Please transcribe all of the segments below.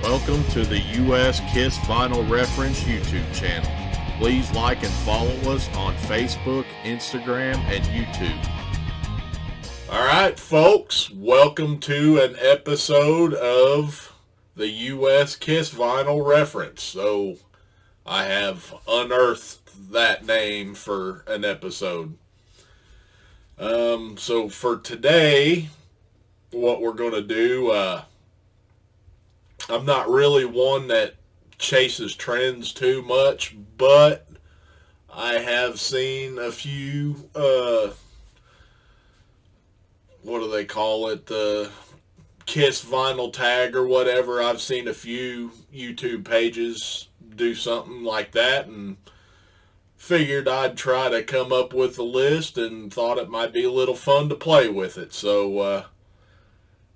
Welcome to the U.S. Kiss Vinyl Reference YouTube channel. Please like and follow us on Facebook, Instagram, and YouTube. Alright folks, welcome to an episode of the U.S. Kiss Vinyl Reference. So, I have unearthed that name for an episode. So for today, what we're going to do, I'm not really one that chases trends too much, but I have seen a few, what do they call it, the Kiss vinyl tag or whatever. I've seen a few YouTube pages do something like that and figured I'd try to come up with a list and thought it might be a little fun to play with it. So,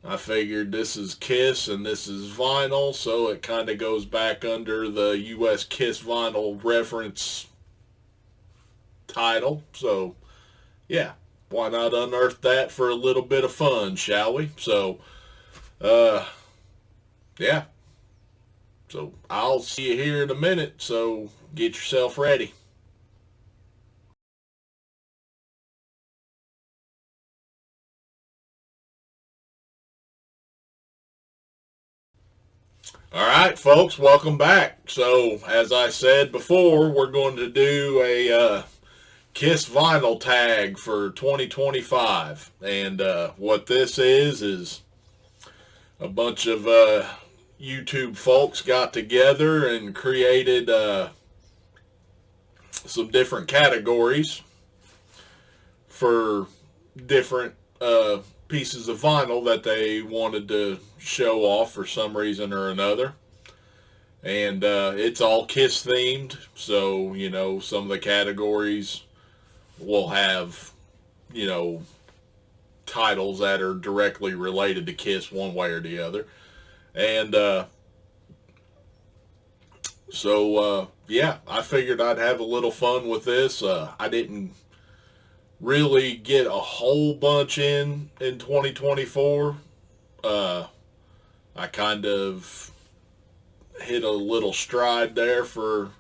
I figured this is Kiss and this is vinyl, so it kind of goes back under the U.S. Kiss Vinyl Reference title. So, yeah, why not unearth that for a little bit of fun, shall we? So, yeah. So, I'll see you here in a minute, so get yourself ready. Alright folks, welcome back. So, as I said before, we're going to do a Kiss vinyl tag for 2025. And what this is a bunch of YouTube folks got together and created some different categories for different pieces of vinyl that they wanted to show off for some reason or another. And it's all Kiss themed, so, you know, some of the categories will have, you know, titles that are directly related to Kiss one way or the other. And so, yeah, I figured I'd have a little fun with this. I didn't really get a whole bunch in 2024. I kind of hit a little stride there for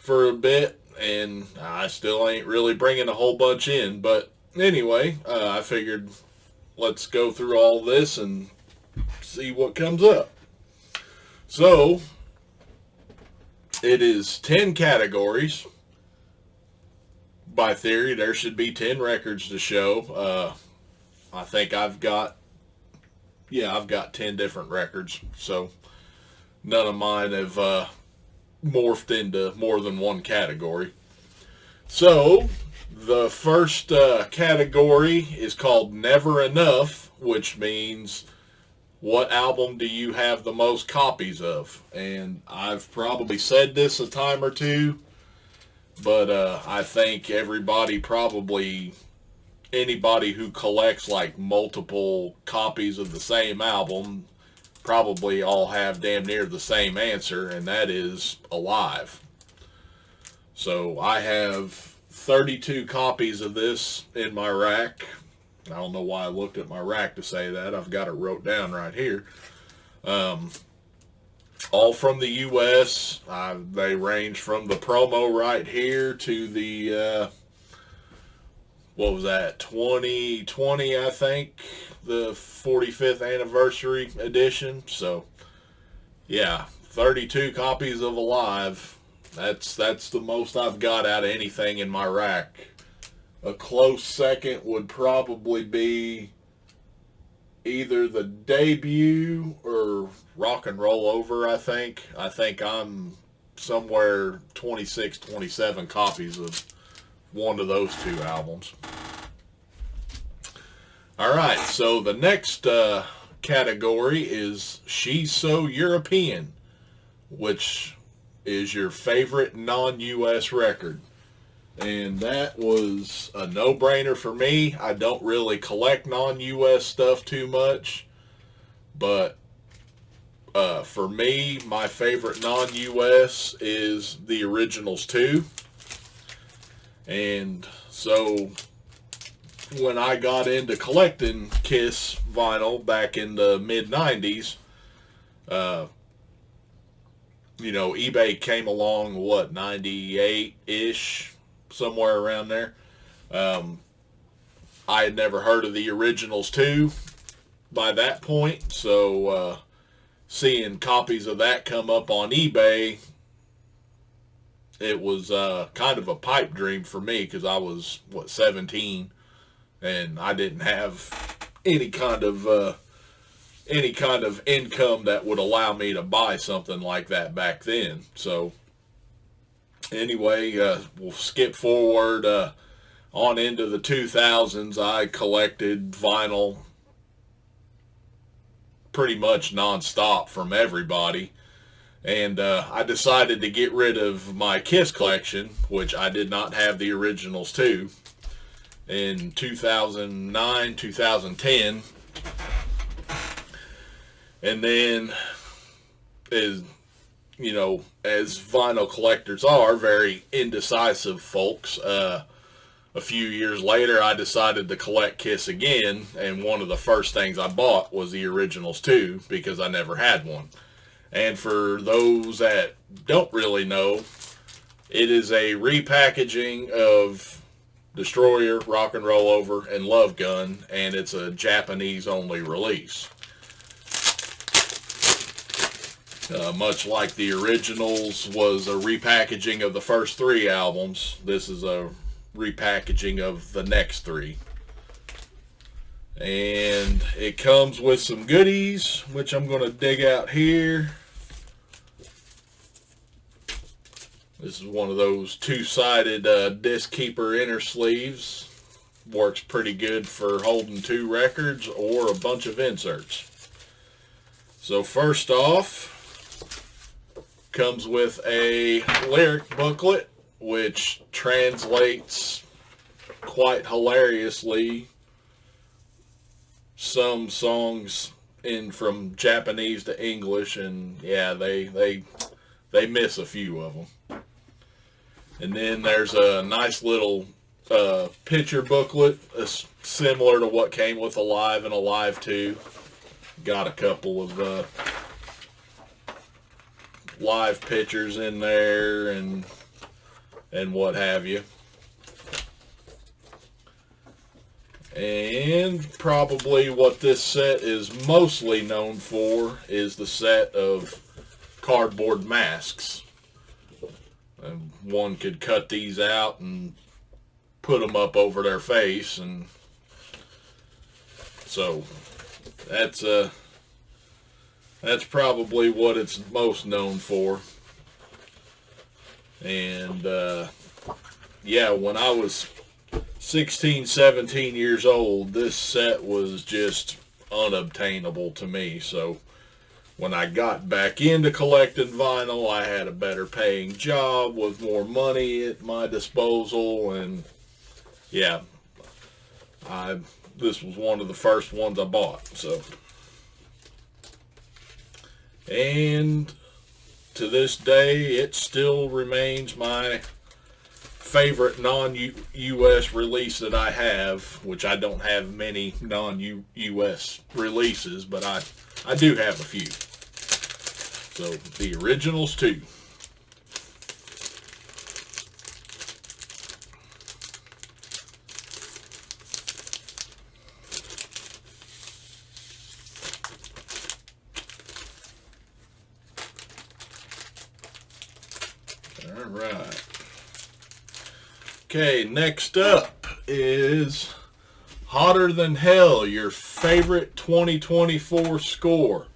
a bit, and I still ain't really bringing a whole bunch in. But anyway, I figured let's go through all this and see what comes up. So, it is 10 categories. By theory, there should be 10 records to show. I think I've got 10 different records, so none of mine have morphed into more than one category. So, the first category is called Never Enough, which means what album do you have the most copies of? And I've probably said this a time or two, but I think anybody who collects like multiple copies of the same album probably all have damn near the same answer, and that is Alive. So I have 32 copies of this in my rack. I don't know why I looked at my rack to say that. I've got it wrote down right here. All from the U.S. They range from the promo right here to the, what was that, 2020, I think, the 45th anniversary edition. So, yeah, 32 copies of Alive. That's the most I've got out of anything in my rack. A close second would probably be either the debut or Rock and Roll Over, I think. I think I'm somewhere 26, 27 copies of one of those two albums. Alright, so the next category is She's So European, which is your favorite non-US record. And that was a no-brainer for me. I don't really collect non-US stuff too much, but for me, my favorite non-US is the Originals 2. And so when I got into collecting Kiss vinyl back in the mid-90s, Uh, eBay came along, what, 98-ish, somewhere around there. Um, I had never heard of the originals too by that point, so seeing copies of that come up on eBay, it was kind of a pipe dream for me because I was, 17, and I didn't have any kind of income that would allow me to buy something like that back then. So anyway, we'll skip forward on into the 2000s. I collected vinyl pretty much nonstop from everybody. And I decided to get rid of my Kiss collection, which I did not have the originals to, in 2009, 2010. And then, as vinyl collectors are, very indecisive folks, a few years later I decided to collect Kiss again, and one of the first things I bought was the originals too, because I never had one. And for those that don't really know, it is a repackaging of Destroyer, Rock and Roll Over, and Love Gun, and it's a Japanese only release. Much like the originals was a repackaging of the first 3 albums, this is a repackaging of the next 3. And it comes with some goodies, which I'm going to dig out here. This is one of those 2-sided disc keeper inner sleeves. Works pretty good for holding 2 records or a bunch of inserts. So first off, comes with a lyric booklet, which translates quite hilariously some songs in from Japanese to English, and yeah, they miss a few of them. And then there's a nice little picture booklet, similar to what came with Alive and Alive 2. Got a couple of live pictures in there and what have you. And probably what this set is mostly known for is the set of cardboard masks. And one could cut these out and put them up over their face, and so that's probably what it's most known for. And yeah, when I was 16, 17 years old, this set was just unobtainable to me. So when I got back into collecting vinyl, I had a better paying job with more money at my disposal, and yeah, this was one of the first ones I bought. So, and to this day, it still remains my favorite non-US release that I have, which I don't have many non-US releases, but I do have a few. So the originals too. All right. Okay, next up is Hotter Than Hell, your favorite 2024 score.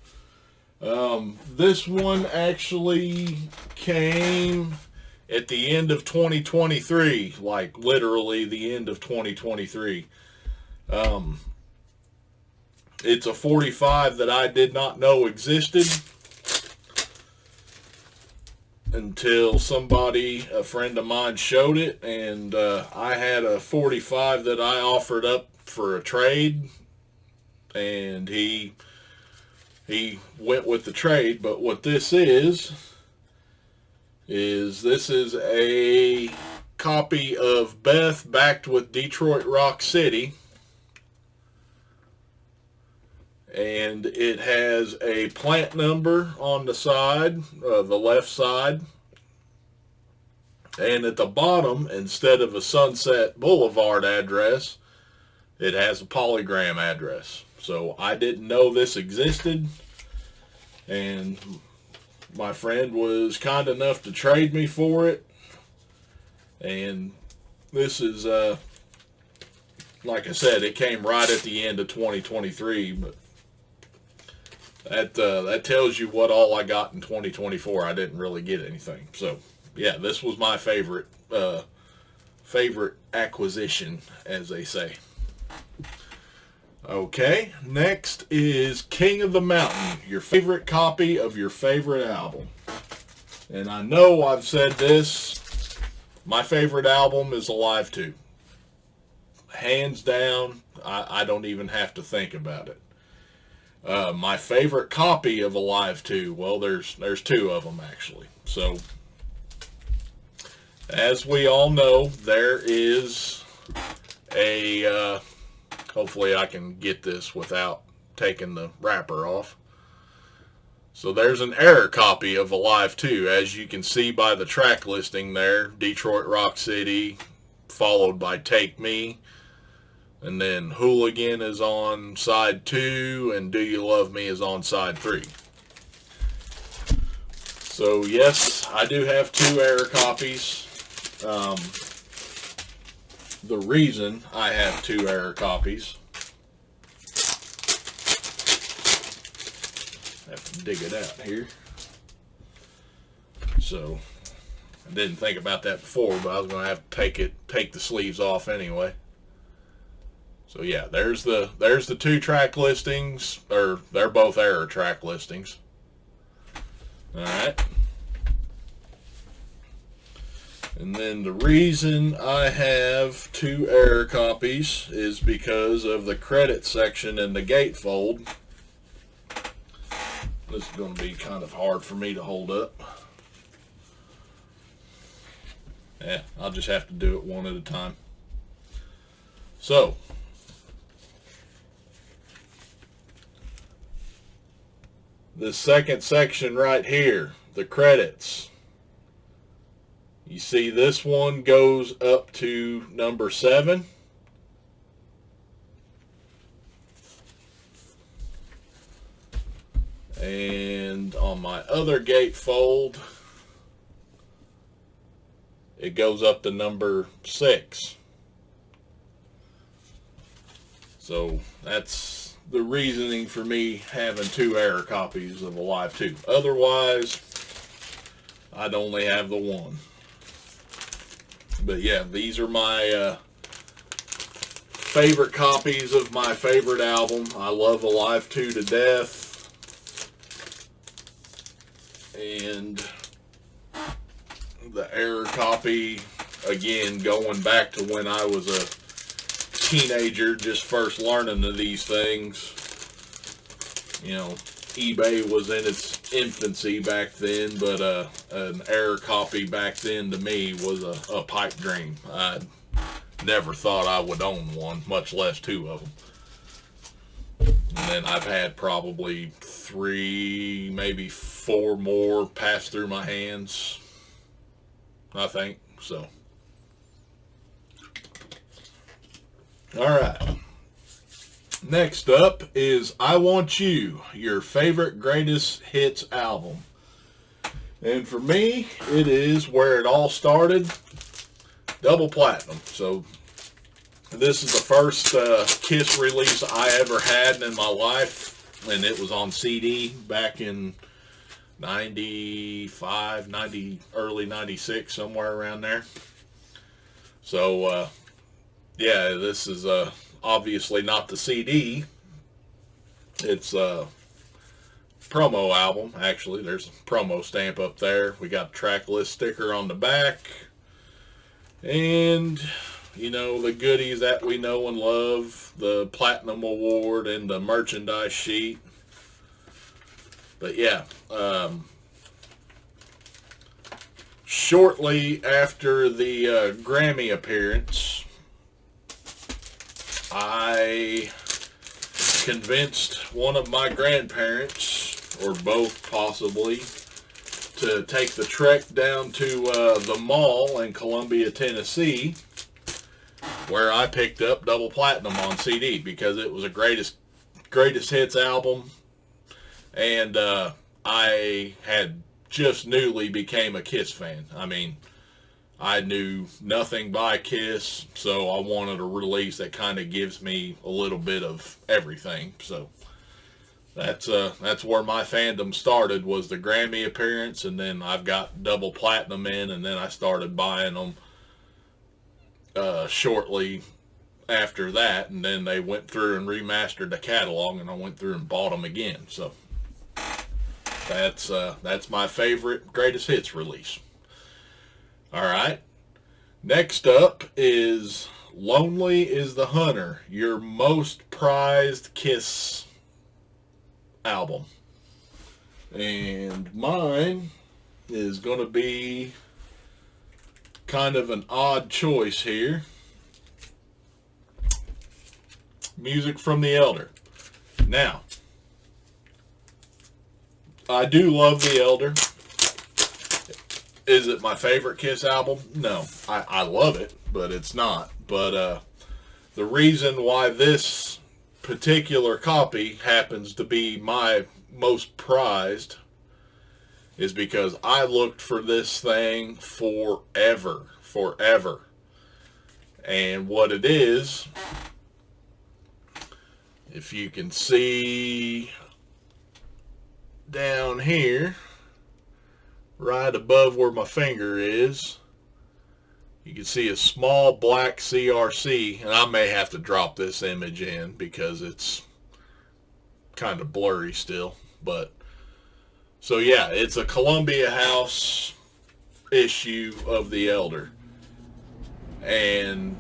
This one actually came at the end of 2023, like literally the end of 2023. It's a 45 that I did not know existed until a friend of mine showed it, and I had a 45 that I offered up for a trade, and he went with the trade. But what this is this is a copy of Beth backed with Detroit Rock City, And it has a plant number on the side, the left side. And at the bottom, instead of a Sunset Boulevard address, it has a polygram address. So I didn't know this existed, and my friend was kind enough to trade me for it. And this is, like I said, it came right at the end of 2023, but that tells you what all I got in 2024. I didn't really get anything. So yeah, this was my favorite acquisition, as they say. Okay, next is King of the Mountain, your favorite copy of your favorite album. And I know I've said this, my favorite album is Alive 2. Hands down, I don't even have to think about it. My favorite copy of Alive 2, well, there's two of them actually. So, as we all know, there is a, hopefully I can get this without taking the wrapper off. So there's an error copy of Alive 2, as you can see by the track listing there. Detroit Rock City, followed by Take Me. And then Hooligan is on side 2, and Do You Love Me is on side 3. So yes, I do have 2 error copies. The reason I have 2 error copies, I have to dig it out here. So I didn't think about that before, but I was going to have to take the sleeves off anyway. So yeah, there's the 2 track listings, or they're both error track listings. All right. And then the reason I have 2 error copies is because of the credit section in the gatefold. This is going to be kind of hard for me to hold up. Yeah, I'll just have to do it one at a time. So, the second section right here, the credits. You see this one goes up to number 7. And on my other gatefold, it goes up to number 6. So that's the reasoning for me having 2 error copies of Alive 2. Otherwise, I'd only have the 1. But yeah, these are my favorite copies of my favorite album. I love Alive 2 to death. And the error copy, again, going back to when I was a teenager, just first learning of these things. You know, eBay was in its infancy back then, but an error copy back then to me was a pipe dream. I never thought I would own one, much less 2 of them. And then I've had probably 3, maybe 4 more pass through my hands, I think. So, all right. Next up is I Want You, your favorite greatest hits album. And for me, it is Where It All Started, double platinum. So this is the first Kiss release I ever had in my life, and it was on CD back in 95, early 96, somewhere around there. So yeah, this is obviously not the CD. It's a promo album, actually. There's a promo stamp up there. We got a track list sticker on the back. And, you know, the goodies that we know and love. The Platinum Award and the merchandise sheet. But yeah, shortly after the Grammy appearance, I convinced one of my grandparents, or both possibly, to take the trek down to the mall in Columbia, Tennessee, where I picked up Double Platinum on CD because it was a greatest hits album, and I had just newly became a Kiss fan. I mean, I knew nothing by Kiss, so I wanted a release that kind of gives me a little bit of everything. So that's where my fandom started, was the Grammy appearance, and then I've got Double Platinum in, and then I started buying them shortly after that, and then they went through and remastered the catalog, and I went through and bought them again. So that's my favorite greatest hits release. All right. Next up is Lonely is the Hunter, your most prized Kiss album. And mine is going to be kind of an odd choice here. Music from the Elder. Now, I do love the Elder. Is it my favorite Kiss album? No. I love it, but it's not. But the reason why this particular copy happens to be my most prized is because I looked for this thing forever. And what it is, if you can see down here, right above where my finger is, you can see a small black CRC, and I may have to drop this image in because it's kind of blurry still. But so yeah, it's a Columbia House issue of the Elder, and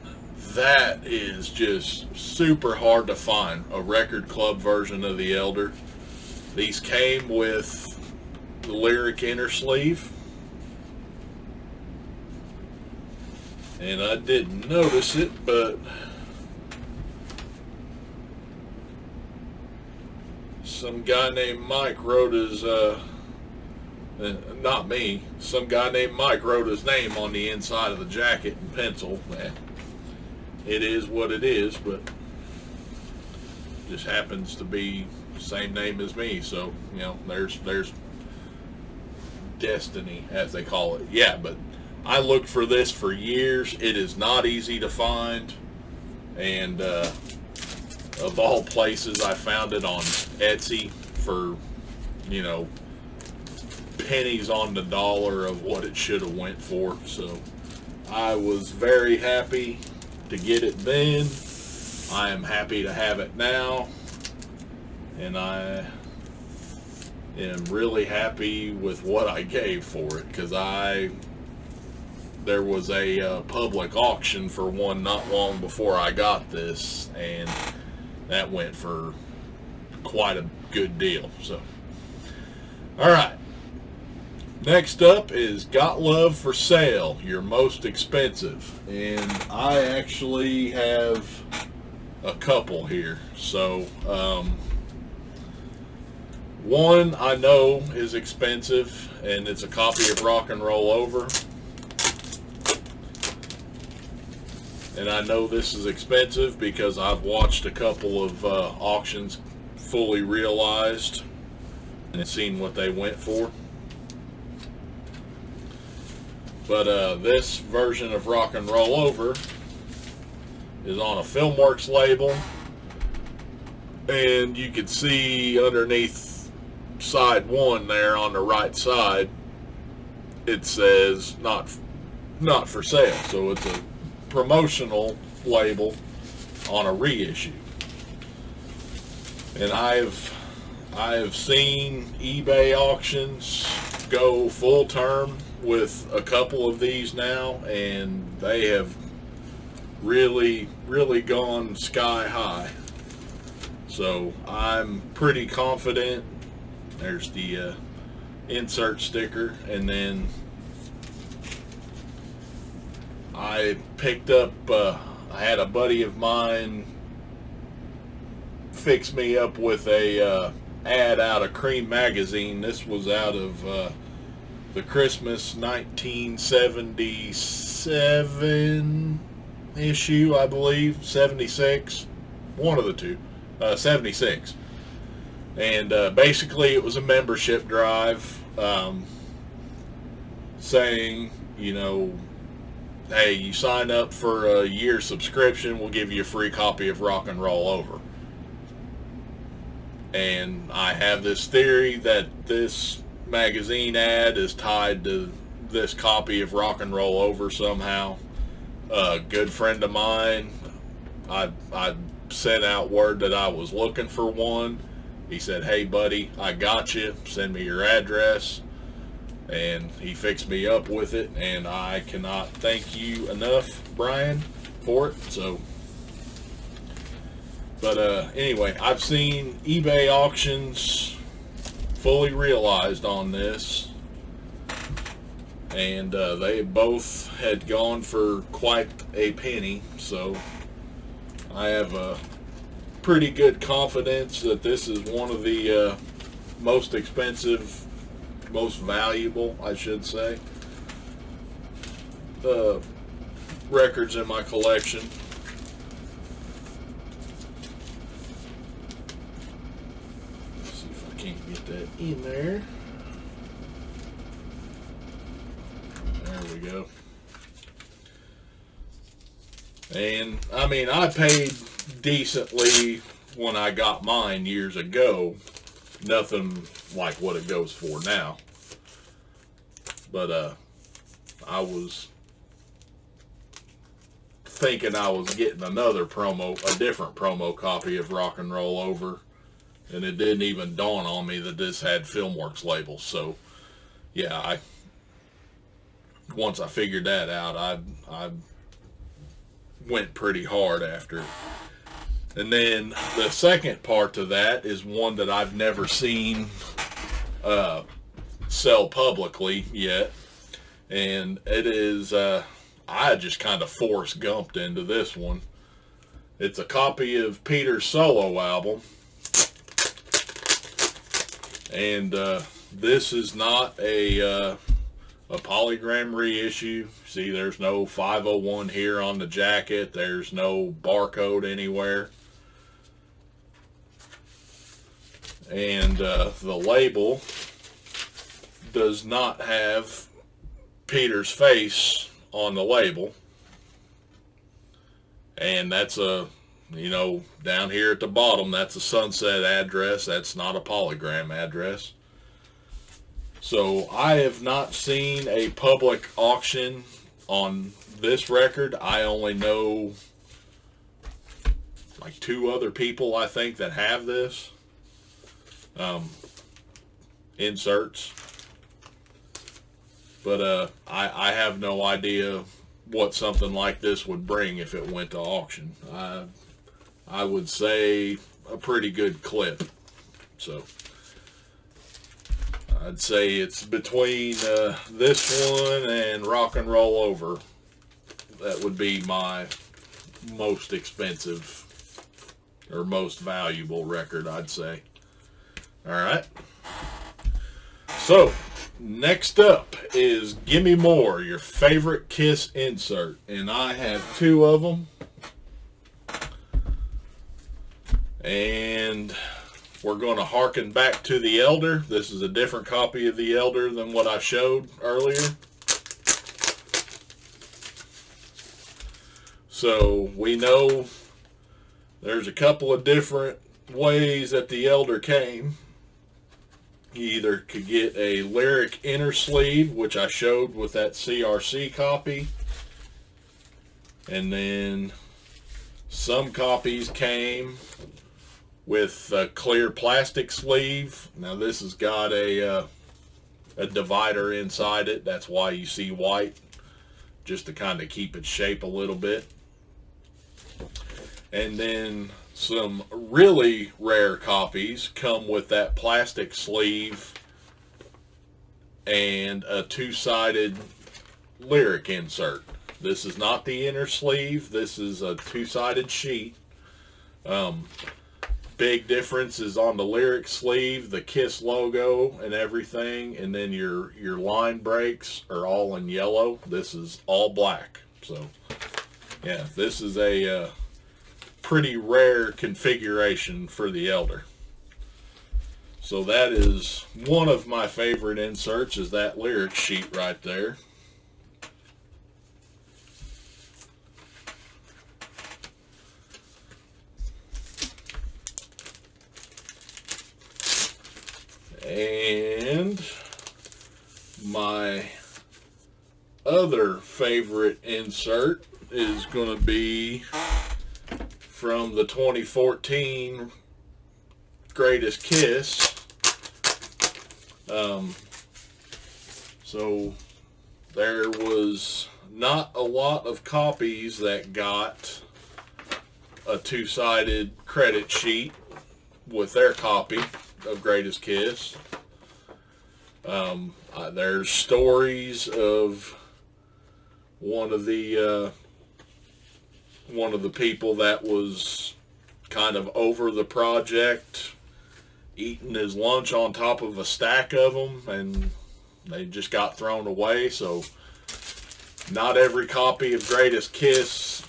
that is just super hard to find, a record club version of the Elder. These came with the lyric inner sleeve, and I didn't notice it, but some guy named Mike wrote his not me, some guy named Mike wrote his name on the inside of the jacket in pencil. It is what it is, but just happens to be the same name as me, so you know, there's destiny, as they call it. Yeah, but I looked for this for years. It is not easy to find, and of all places, I found it on Etsy for, you know, pennies on the dollar of what it should have went for. So I was very happy to get it then. I am happy to have it now, and I am really happy with what I gave for it, because there was a public auction for one not long before I got this, and that went for quite a good deal. So, all right. Next up is Got Love for Sale, your most expensive. And I actually have a couple here. So, one I know is expensive, and it's a copy of Rock and Roll Over. And I know this is expensive because I've watched a couple of auctions fully realized and seen what they went for. But this version of Rock and Roll Over is on a Filmworks label, and you can see underneath side one there on the right side, it says not for sale. So it's a promotional label on a reissue. And I've seen eBay auctions go full term with a couple of these now, and they have really gone sky high. So I'm pretty confident. There's the insert sticker, and then I picked up, I had a buddy of mine fixed me up with a ad out of Cream magazine. This was out of the Christmas 1977 issue, I believe, 76, one of the two, 76. And basically it was a membership drive, saying, you know, hey, you sign up for a year subscription, we'll give you a free copy of Rock and Roll Over. And I have this theory that this magazine ad is tied to this copy of Rock and Roll Over somehow. A good friend of mine, I sent out word that I was looking for one. He said, hey buddy, I got you, send me your address. And he fixed me up with it, and I cannot thank you enough, Brian, for it. So, but anyway, I've seen eBay auctions fully realized on this, and they both had gone for quite a penny. So I have a pretty good confidence that this is one of the most expensive, most valuable, I should say, records in my collection. Let's see if I can't get that in there. There we go. And I mean, I paid decently when I got mine years ago. Nothing like what it goes for now. But I was thinking I was getting a different promo copy of Rock and Roll Over, and it didn't even dawn on me that this had Filmworks labels. So yeah, once I figured that out, I went pretty hard after it. And then the second part to that is one that I've never seen sell publicly yet. And it is, I just kind of Forrest Gumped into this one. It's a copy of Peter's solo album. And this is not a polygram reissue. See, there's no 501 here on the jacket. There's no barcode anywhere. And the label does not have Peter's face on the label. And that's a, you know, down here at the bottom, that's a Sunset address. That's not a polygram address. So I have not seen a public auction on this record. I only know like 2 other people, I think, that have this. Inserts. But I have no idea what something like this would bring if it went to auction. I would say a pretty good clip. So I'd say it's between this one and Rock and Roll Over. That would be my most expensive or most valuable record, I'd say. Alright. So, next up is Gimme More, your favorite Kiss insert. And I have 2 of them. And we're going to harken back to the Elder. This is a different copy of the Elder than what I showed earlier. So, we know there's a couple of different ways that the Elder came. You either could get a lyric inner sleeve, which I showed with that CRC copy. And then some copies came with a clear plastic sleeve. Now this has got a divider inside it. That's why you see white, just to kind of keep its shape a little bit. And then some really rare copies come with that plastic sleeve and a 2-sided lyric insert. This is not the inner sleeve. This is a 2-sided sheet. big difference is on the lyric sleeve, the Kiss logo and everything, and then your line breaks are all in yellow. This is all black. So yeah, this is a pretty rare configuration for the Elder. So that is one of my favorite inserts, is that lyric sheet right there. And my other favorite insert is going to be from the 2014 Greatest Kiss. So there was not a lot of copies that got a two-sided credit sheet with their copy of Greatest Kiss. There's stories of one of the people that was kind of over the project, eating his lunch on top of a stack of them, and they just got thrown away. So not every copy of Greatest Kiss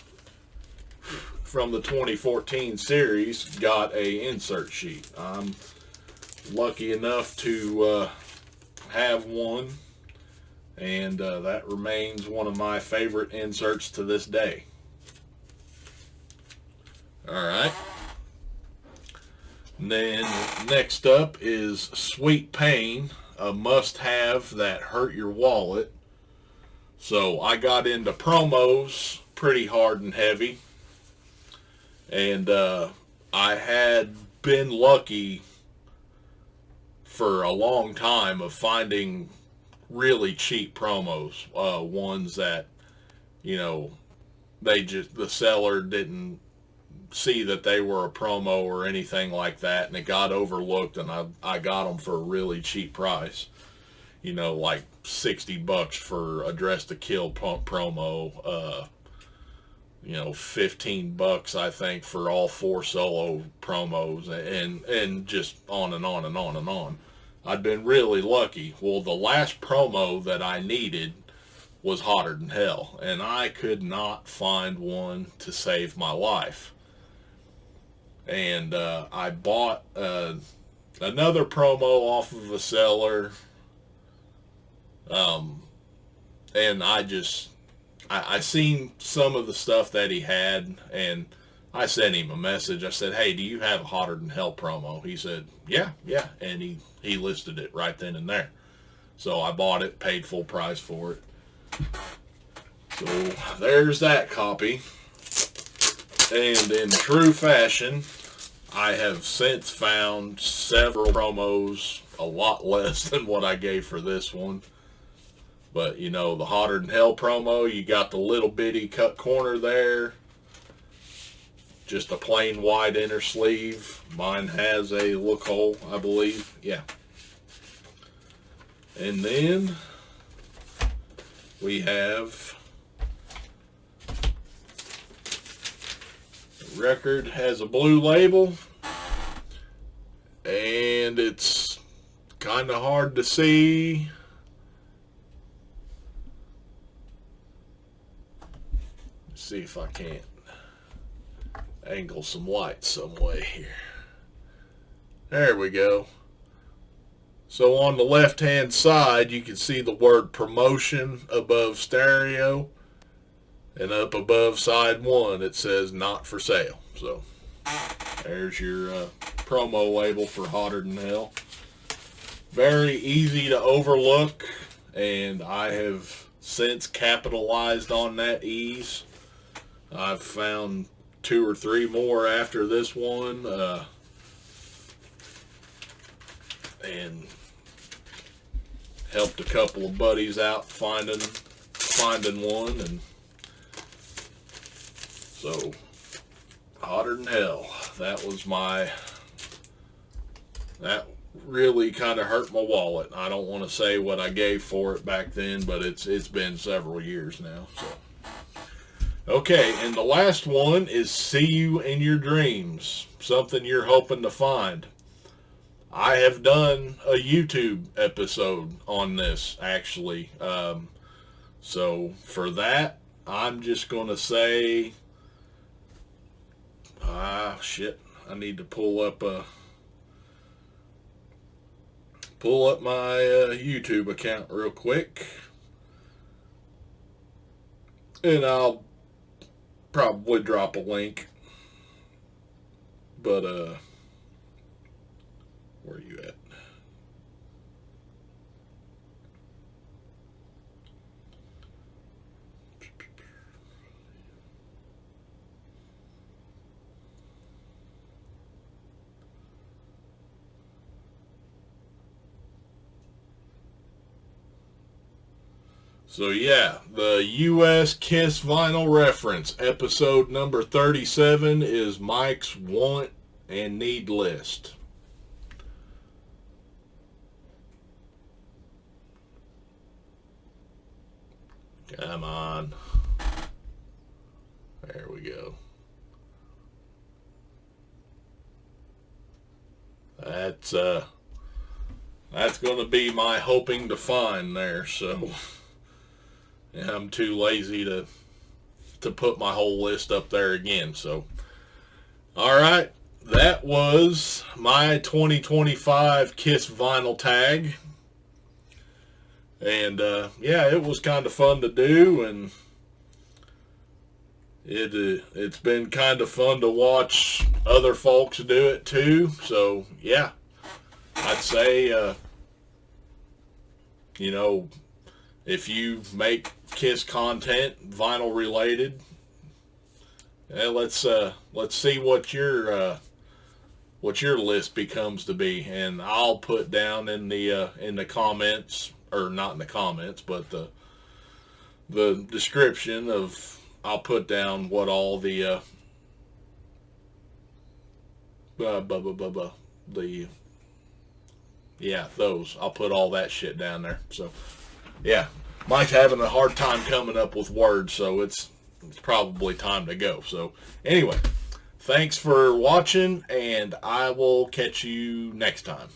from the 2014 series got a insert sheet. I'm lucky enough to have one, and that remains one of my favorite inserts to this day. Alright. And then next up is Sweet Pain, a must-have that hurt your wallet. So I got into promos pretty hard and heavy, and I had been lucky for a long time of finding really cheap promos, ones that, you know, the seller didn't see that they were a promo or anything like that, and it got overlooked, and I got them for a really cheap price, you know, like $60 for a Dress to Kill promo, you know, $15 I think for all 4 solo promos, and just on and on and on and on. I'd been really lucky. Well, the last promo that I needed was Hotter Than Hell, and I could not find one to save my life. And I bought another promo off of a seller, and I seen some of the stuff that he had, and I sent him a message. I said, "Hey, do you have a Hotter Than Hell promo?" He said, yeah, and he listed it right then and there. So I bought it, paid full price for it. So there's that copy. And in true fashion, I have since found several promos a lot less than what I gave for this one. But, you know, the Hotter Than Hell promo, you got the little bitty cut corner there. Just a plain white inner sleeve. Mine has a look hole, I believe. Yeah. And then we have the record has a blue label, and it's kind of hard to see. Let's see if I can't angle some light some way here. There we go. So on the left hand side you can see the word promotion above stereo, and up above side 1 it says not for sale. So there's your promo label for Hotter Than Hell. Very easy to overlook, and I have since capitalized on that ease. I've found 2 or 3 more after this one, and helped a couple of buddies out finding one, and so Hotter Than Hell. That really kind of hurt my wallet. I don't want to say what I gave for it back then, but it's been several years now. So Okay, and the last one is see you in your dreams. Something you're hoping to find. I have done a YouTube episode on this, actually. So for that, I'm just going to say, shit, I need to pull up my YouTube account real quick. And I'll probably drop a link. But, where are you at? So yeah, the U.S. Kiss Vinyl Reference, episode number 37 is Mike's Want and Need List. Come on. There we go. That's going to be my hoping to find there, so and I'm too lazy to put my whole list up there again. So, all right, that was my 2025 Kiss vinyl tag, and yeah, it was kind of fun to do, and it's been kind of fun to watch other folks do it too. So yeah, I'd say you know, if you make Kiss content vinyl related, let's see what your list becomes to be, and I'll put down in the comments, or not in the comments, but the description of, I'll put down what all the those, I'll put all that shit down there. So yeah, Mike's having a hard time coming up with words, so it's probably time to go. So anyway, thanks for watching, and I will catch you next time.